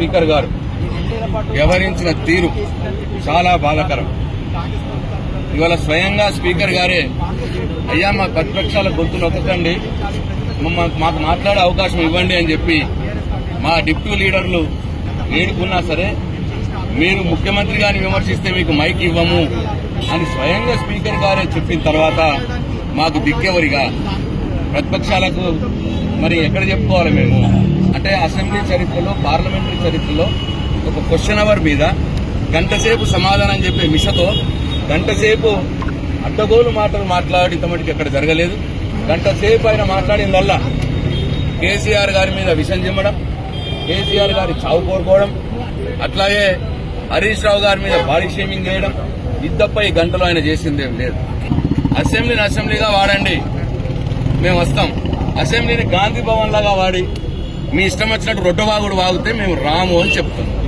Speaker గారు వ్యవహరించిన తీరు చాలా బాధాకరం. ఇవాళ స్వయంగా స్పీకర్ గారే అయ్యా మా ప్రతిపక్షాల గొంతు నొక్కకండి, మాకు మాట్లాడే అవకాశం ఇవ్వండి అని చెప్పి మా డిప్యూటీ లీడర్లు వేడుకున్నా సరే మీరు ముఖ్యమంత్రి గారిని విమర్శిస్తే మీకు మైక్ ఇవ్వము అని స్వయంగా స్పీకర్ గారే చెప్పిన తర్వాత మాకు దిక్కెవరిగా ప్రతిపక్షాలకు మరి ఎక్కడ చెప్పుకోవాలి మేము? అంటే అసెంబ్లీ చరిత్రలో పార్లమెంటరీ చరిత్రలో ఒక క్వశ్చన్ అవర్ మీద గంటసేపు సమాధానం చెప్పే మిషతో గంటసేపు అడ్డగోలు మాటలు మాట్లాడటమటికి ఎక్కడ జరగలేదు. గంటసేపు ఆయన మాట్లాడిందల్లా కేసీఆర్ గారి మీద విషం చిమ్మడం, కేసీఆర్ గారి చావు కోరుకోవడం, అట్లాగే హరీష్ రావు గారి మీద బాడీ షేమింగ్ చేయడం, ఇది తప్ప ఈ గంటలో ఆయన చేసిందేం లేదు. అసెంబ్లీని అసెంబ్లీగా వాడండి, మేము వస్తాం. అసెంబ్లీని గాంధీ భవన్ లాగా వాడి మీ ఇష్టం వచ్చినట్టు రొట్టెవాగుడు వాగితే మేము రాము అని చెప్తాం.